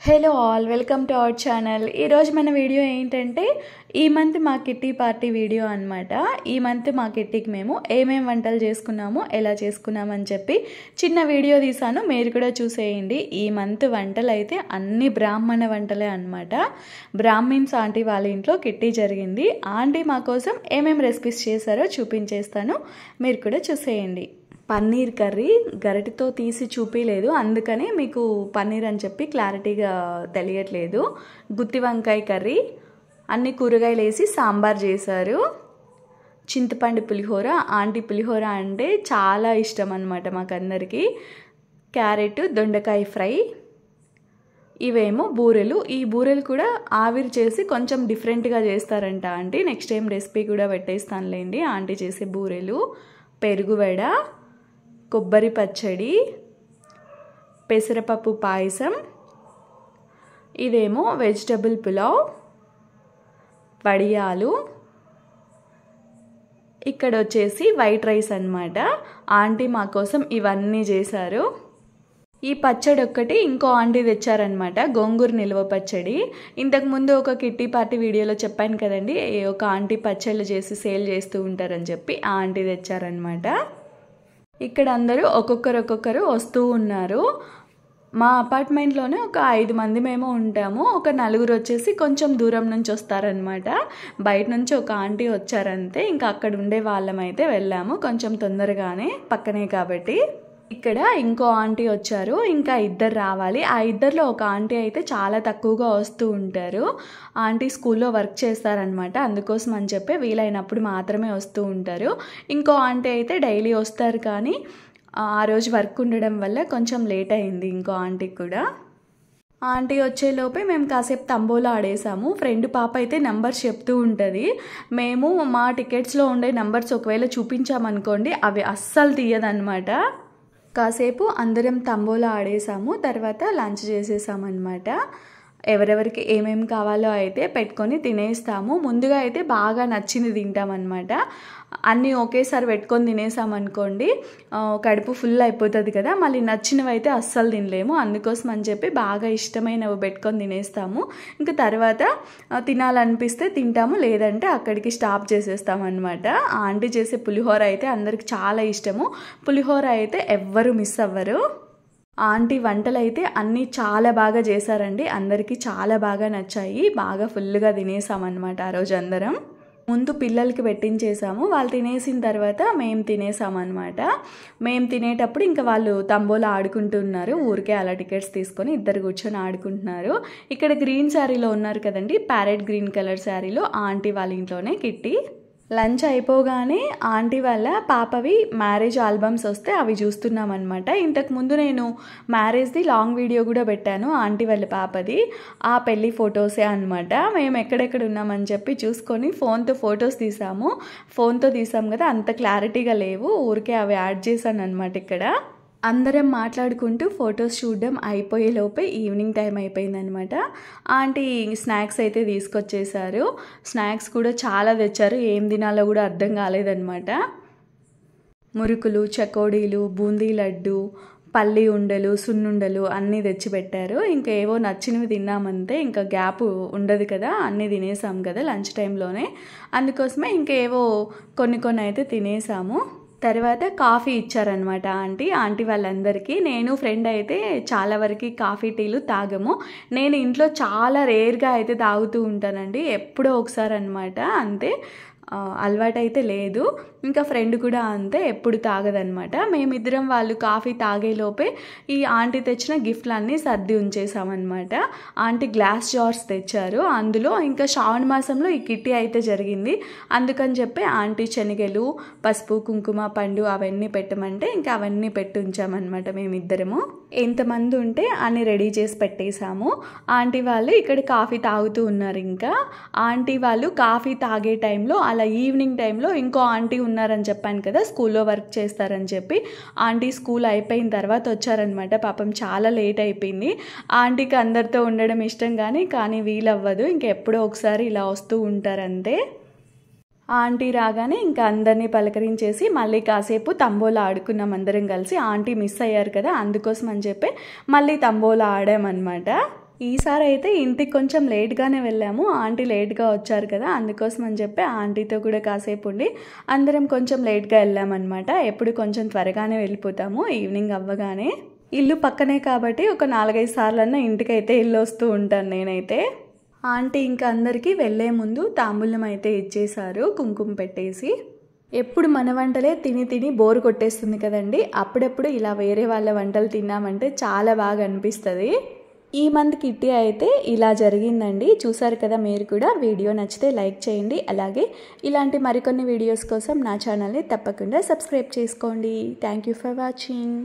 Hello all welcome to our channel. ఈరోజు మన video ఏంటంటే ఈ మంత్ మా కిట్టి పార్టీ వీడియో అనమాట. ఈ మంత్ మా కిట్టికి మేము ఏమేం వంటలు చేసుకున్నామో ఎలా చేసుకున్నామని చెప్పి చిన్న వీడియో తీసాను, మీరు కూడా చూసేయండి. ఈ మంత్ వంటలు అయితే అన్ని బ్రాహ్మణ వంటలే అనమాట. బ్రాహ్మిన్స్ ఆంటీ వాళ్ళ ఇంట్లో కిట్టి జరిగింది. ఆంటీ మా కోసం ఏమేం రెసిపీస్ చేశారో చూపించేస్తాను, మీరు కూడా చూసేయండి. పన్నీర్ కర్రీ గరిటతో తీసి చూపించలేదు, అందుకని మీకు పన్నీర్ అని చెప్పి క్లారిటీగా తెలియట్లేదు. గుత్తి వంకాయ కర్రీ, అన్ని కూరగాయలు వేసి సాంబార్ చేశారు. చింతపండు పులిహోర, ఆంటీ పులిహోర అంటే చాలా ఇష్టం అన్నమాట మాకందరికీ. క్యారెట్ దొండకాయ ఫ్రై, ఇవేమో బూరెలు. ఈ బూరెలు కూడా ఆవిరి చేసి కొంచెం డిఫరెంట్గా చేస్తారంట ఆంటీ. నెక్స్ట్ టైం రెసిపీ కూడా పెట్టేస్తానులేండి ఆంటీ చేసే బూరెలు. పెరుగువడ, కొబ్బరి పచ్చడి, పెసరపప్పు పాయసం, ఇదేమో వెజిటబుల్ పులావ్, వడియాలు, ఇక్కడ వచ్చేసి వైట్ రైస్ అన్నమాట. ఆంటీ మా కోసం ఇవన్నీ చేశారు. ఈ పచ్చడి ఒక్కటి ఇంకో ఆంటీ తెచ్చారనమాట, గోంగూర నిల్వ పచ్చడి. ఇంతకుముందు ఒక కిట్టి పార్టీ వీడియోలో చెప్పాను కదండి, ఒక ఆంటీ పచ్చళ్ళు చేసి సేల్ చేస్తూ ఉంటారని చెప్పి ఆ ఆంటీ తెచ్చారనమాట. ఇక్కడ అందరూ ఒక్కొక్కరు వస్తూ ఉన్నారు. మా అపార్ట్మెంట్లోనే ఒక 5 మంది మేము ఉంటాము. ఒక 4 వచ్చేసి కొంచెం దూరం నుంచి వస్తారనమాట. బయట నుంచి ఒక ఆంటీ వచ్చారంతే, ఇంకా అక్కడ ఉండే వాళ్ళమైతే వెళ్ళాము కొంచెం తొందరగానే, పక్కనే కాబట్టి. ఇక్కడ ఇంకో ఆంటీ వచ్చారు, ఇంకా 2 రావాలి. ఆ 2లో ఒక ఆంటీ అయితే చాలా తక్కువగా వస్తూ ఉంటారు. ఆంటీ స్కూల్లో వర్క్ చేస్తారనమాట, అందుకోసం అని చెప్పి వీలైనప్పుడు మాత్రమే వస్తూ ఉంటారు. ఇంకో ఆంటీ అయితే డైలీ వస్తారు, కానీ ఆ రోజు వర్క్ ఉండడం వల్ల కొంచెం లేట్ అయింది ఇంకో ఆంటీకి కూడా. ఆంటీ వచ్చేలోపే మేము కాసేపు తంబోలా ఆడేసాము. ఫ్రెండ్ పాప అయితే నెంబర్స్ చెప్తూ ఉంటుంది. మేము మా టికెట్స్లో ఉండే నెంబర్స్ ఒకవేళ చూపించామనుకోండి, అవి అస్సలు తీయదన్నమాట. కాసేపు అందరం తంబోలా ఆడేసాము, తర్వాత లంచ్ చేసేసామన్నమాట. ఎవరెవరికి ఏమేమి కావాలో అయితే పెట్టుకొని తినేస్తాము. ముందుగా అయితే బాగా నచ్చింది తింటామన్నమాట. అన్నీ ఒకేసారి పెట్టుకొని తినేసామనుకోండి కడుపు ఫుల్ అయిపోతుంది కదా, మళ్ళీ నచ్చినవి అయితే అస్సలు తినలేము. అందుకోసం అని చెప్పి బాగా ఇష్టమైనవి పెట్టుకొని తినేస్తాము. ఇంకా తర్వాత తినాలనిపిస్తే తింటాము, లేదంటే అక్కడికి స్టాప్ చేసేస్తాము అనమాట. ఆంటీ చేసే పులిహోర అయితే అందరికి చాలా ఇష్టము. పులిహోర అయితే ఎవ్వరు మిస్ అవ్వరు. ఆంటీ వంటలు అయితే అన్నీ చాలా బాగా చేశారండి, అందరికీ చాలా బాగా నచ్చాయి. బాగా ఫుల్గా తినేసామన్నమాట ఆ రోజు అందరం. ముందు పిల్లలకి పెట్టించేసాము, వాళ్ళు తినేసిన తర్వాత మేము తినేసామన్నమాట. మేము తినేటప్పుడు ఇంకా వాళ్ళు తంబోలా ఆడుకుంటున్నారు, ఊరికే అలా టికెట్స్ తీసుకొని 2 కూర్చొని ఆడుకుంటున్నారు. ఇక్కడ గ్రీన్ శారీలో ఉన్నారు కదండి, ప్యారెట్ గ్రీన్ కలర్ శారీలో ఆంటీ వాళ్ళ ఇంట్లోనే కిట్టి. లంచ్ అయిపోగానే ఆంటీ వాళ్ళ పాపవి మ్యారేజ్ ఆల్బమ్స్ వస్తే అవి చూస్తున్నామన్నమాట. ఇంతకుముందు నేను మ్యారేజ్ది లాంగ్ వీడియో కూడా పెట్టాను ఆంటీ వాళ్ళ పాపది. ఆ పెళ్ళి ఫొటోసే అనమాట. మేము ఎక్కడెక్కడ ఉన్నామని చెప్పి చూసుకొని ఫోన్తో ఫొటోస్ తీసాము. ఫోన్తో తీసాం కదా, అంత క్లారిటీగా లేవు, ఊరికే అవి యాడ్ చేశాను అనమాట. ఇక్కడ అందరం మాట్లాడుకుంటూ ఫొటోస్ చూడడం అయిపోయేలోపే ఈవినింగ్ టైం అయిపోయిందనమాట. ఆంటీ స్నాక్స్ అయితే తీసుకొచ్చేసారు. స్నాక్స్ కూడా చాలా తెచ్చారు, ఏం తినాలో కూడా అర్థం కాలేదన్నమాట. మురుకులు, చకోడీలు, బూందీ లడ్డు, పల్లి ఉండలు, సున్నుండలు అన్నీ తెచ్చిపెట్టారు. ఇంకా ఏవో నచ్చినవి తిన్నామంతే, ఇంకా గ్యాప్ ఉండదు కదా, అన్నీ తినేసాం కదా లంచ్ టైంలోనే. అందుకోసమే ఇంకా ఏవో కొన్ని అయితే తినేసాము. తర్వాత కాఫీ ఇచ్చారనమాట ఆంటీ వాళ్ళందరికీ. నేను ఫ్రెండ్ అయితే చాలా వరకు కాఫీ టీలు తాగము. నేను ఇంట్లో చాలా రేర్గా అయితే తాగుతూ ఉంటానండి, ఎప్పుడో ఒకసారి అనమాట, అంతే. అలవాటు అయితే లేదు. ఇంకా ఫ్రెండ్ కూడా అంతే, ఎప్పుడు తాగదనమాట. మేమిద్దరం వాళ్ళు కాఫీ తాగేలోపే ఈ ఆంటీ తెచ్చిన గిఫ్ట్లన్నీ సర్ది ఉంచేసామన్నమాట. ఆంటీ గ్లాస్ జార్స్ తెచ్చారు, అందులో ఇంకా శ్రావణ మాసంలో ఈ కిట్టి అయితే జరిగింది, అందుకని చెప్పి ఆంటీ శనగలు, పసుపు, కుంకుమ, పండు అవన్నీ పెట్టమంటే ఇంకా అవన్నీ పెట్టి ఉంచామన్నమాట. మేమిద్దరము ఎంతమంది ఉంటే అన్ని రెడీ చేసి పెట్టేశాము. ఆంటీ వాళ్ళు ఇక్కడ కాఫీ తాగుతూ ఉన్నారు. ఇంకా ఆంటీ వాళ్ళు కాఫీ తాగే టైంలో అలా ఈవినింగ్ టైంలో ఇంకో ఆంటీ ఉన్నారని చెప్పాను కదా, స్కూల్లో వర్క్ చేస్తారని చెప్పి. ఆంటీ స్కూల్ అయిపోయిన తర్వాత వచ్చారనమాట. పాపం చాలా లేట్ అయిపోయింది. ఆంటీకి అందరితో ఉండడం ఇష్టం కానీ వీలవ్వదు, ఇంకెప్పుడో ఒకసారి ఇలా వస్తూ ఉంటారంతే. ఆంటీ రాగానే ఇంకా అందరినీ పలకరించేసి మళ్ళీ కాసేపు తంబోలా ఆడుకున్నాం అందరం కలిసి. ఆంటీ మిస్ అయ్యారు కదా, అందుకోసం అని చెప్పి మళ్ళీ తంబోలా ఆడామన్నమాట. ఈసారి అయితే ఇంటికి కొంచెం లేట్గానే వెళ్ళాము. ఆంటీ లేట్గా వచ్చారు కదా, అందుకోసం అని చెప్పి ఆంటీతో కూడా కాసేపు ఉండి అందరం కొంచెం లేట్గా వెళ్ళామన్నమాట. ఎప్పుడు కొంచెం త్వరగానే వెళ్ళిపోతాము ఈవినింగ్ అవ్వగానే. ఇల్లు పక్కనే కాబట్టి ఒక 4-5 సార్లన్నా ఇంటికైతే ఇల్లు వస్తూ ఉంటాను నేనైతే. ఆంటీ ఇంకా అందరికీ వెళ్ళే ముందు తాంబూలం అయితే ఇచ్చేశారు కుంకుమ పెట్టేసి. ఎప్పుడు మన వంటలే తిని తిని బోరు కొట్టేస్తుంది కదండి, అప్పుడప్పుడు ఇలా వేరే వాళ్ళ వంటలు తిన్నామంటే చాలా బాగా అనిపిస్తుంది. ఈ మంత్ కిట్టి అయితే ఇలా జరిగిందండి. చూసారు కదా మీరు కూడా. వీడియో నచ్చితే లైక్ చేయండి. అలాగే ఇలాంటి మరికొన్ని వీడియోస్ కోసం నా ఛానల్ని తప్పకుండా సబ్స్క్రైబ్ చేసుకోండి. Thank you for watching.